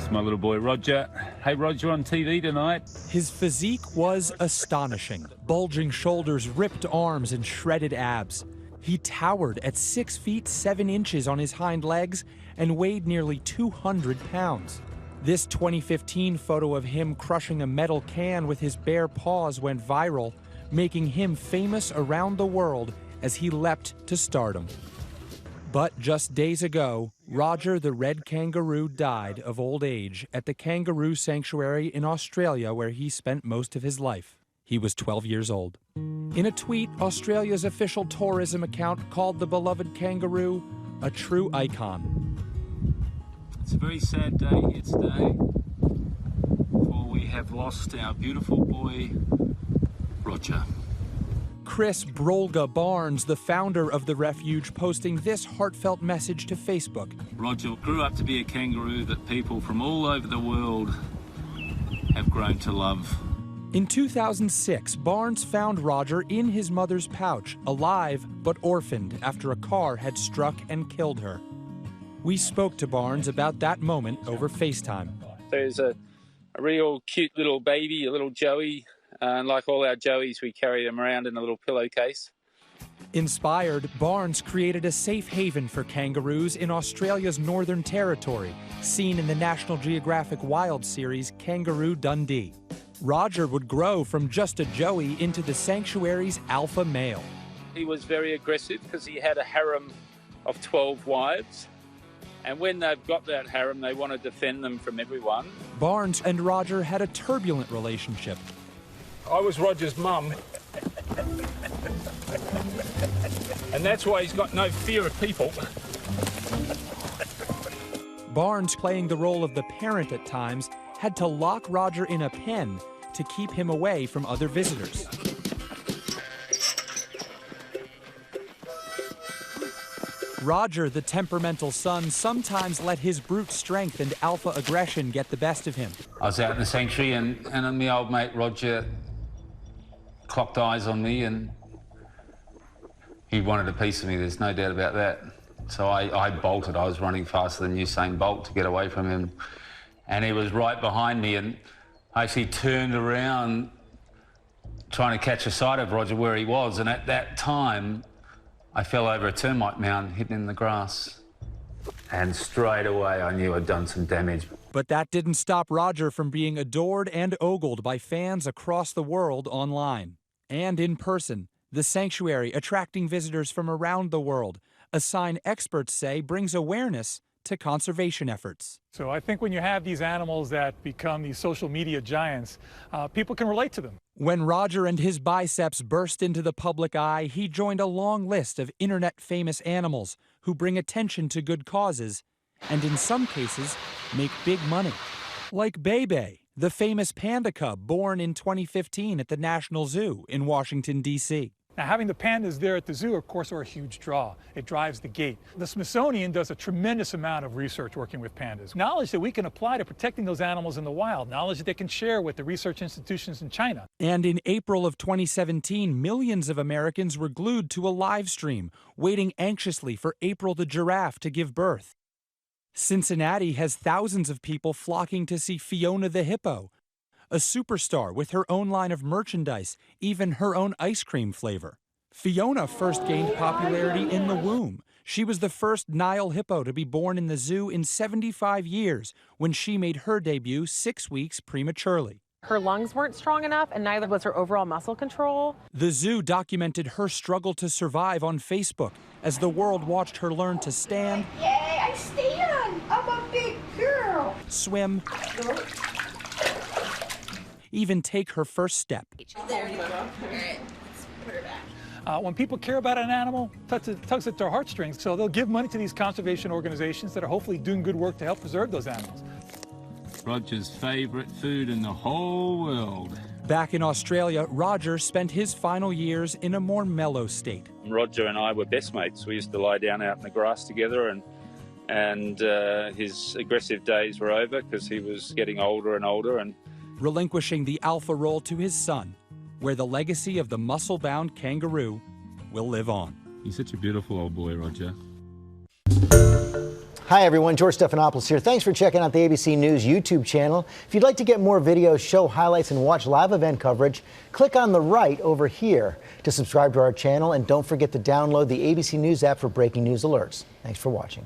It's my little boy, Roger. Hey, Roger, on TV tonight. His physique was astonishing. Bulging shoulders, ripped arms, and shredded abs. He towered at 6 feet 7 inches on his hind legs and weighed nearly 200 pounds. This 2015 photo of him crushing a metal can with his bare paws went viral, making him famous around the world as he leapt to stardom. But just days ago, Roger the red kangaroo died of old age at the Kangaroo Sanctuary in Australia, where he spent most of his life. He was 12 years old. In a tweet, Australia's official tourism account called the beloved kangaroo a true icon. It's a very sad day here today, for we have lost our beautiful boy, Roger. Chris Brolga Barnes, the founder of the refuge, posting this heartfelt message to Facebook. Roger grew up to be a kangaroo that people from all over the world have grown to love. In 2006, Barnes found Roger in his mother's pouch, alive but orphaned after a car had struck and killed her. We spoke to Barnes about that moment over FaceTime. There's a real cute little baby, a little Joey, and like all our Joeys, we carry them around in a little pillowcase. Inspired, Barnes created a safe haven for kangaroos in Australia's Northern Territory, seen in the National Geographic Wild series Kangaroo Dundee. Roger would grow from just a Joey into the sanctuary's alpha male. He was very aggressive because he had a harem of 12 wives. And when they've got that harem, they want to defend them from everyone. Barnes and Roger had a turbulent relationship. I was Roger's mum. And that's why he's got no fear of people. Barnes, playing the role of the parent at times, had to lock Roger in a pen to keep him away from other visitors. Roger, the temperamental son, sometimes let his brute strength and alpha aggression get the best of him. I was out in the sanctuary and my old mate Roger clocked eyes on me and he wanted a piece of me, there's no doubt about that. So I bolted. I was running faster than Usain Bolt to get away from him. And he was right behind me and I actually turned around trying to catch a sight of Roger where he was. And at that time, I fell over a termite mound hidden in the grass. And straight away, I knew I'd done some damage. But that didn't stop Roger from being adored and ogled by fans across the world online and in person. The sanctuary attracting visitors from around the world, a sign experts say brings awareness to conservation efforts. So I think when you have these animals that become these social media giants, people can relate to them. When Roger and his biceps burst into the public eye, he joined a long list of internet-famous animals who bring attention to good causes and in some cases make big money. Like Bebe, the famous panda cub born in 2015 at the National Zoo in Washington, D.C. Now, having the pandas there at the zoo, of course, are a huge draw. It drives the gate. The Smithsonian does a tremendous amount of research working with pandas. Knowledge that we can apply to protecting those animals in the wild, knowledge that they can share with the research institutions in China. And in April of 2017, millions of Americans were glued to a live stream, waiting anxiously for April the giraffe to give birth. Cincinnati has thousands of people flocking to see Fiona the hippo, a superstar with her own line of merchandise, even her own ice cream flavor. Fiona first gained popularity in the womb. She was the first Nile hippo to be born in the zoo in 75 years when she made her debut 6 weeks prematurely. Her lungs weren't strong enough, and neither was her overall muscle control. The zoo documented her struggle to survive on Facebook as the world watched her learn to stand, Yay, I stand! I'm a big girl! Swim, even take her first step. There you go. All right, let's put her back. When people care about an animal, tugs at their heartstrings, so they'll give money to these conservation organizations that are hopefully doing good work to help preserve those animals. Roger's favorite food in the whole world. Back in Australia, Roger spent his final years in a more mellow state. Roger and I were best mates. We used to lie down out in the grass together and his aggressive days were over because he was getting older and older. And relinquishing the alpha role to his son, where the legacy of the muscle-bound kangaroo will live on. He's such a beautiful old boy, Roger. Hi everyone, George Stephanopoulos here. Thanks for checking out the ABC News YouTube channel. If you'd like to get more videos, show highlights, and watch live event coverage, click on the right over here to subscribe to our channel, and don't forget to download the ABC News app for breaking news alerts. Thanks for watching.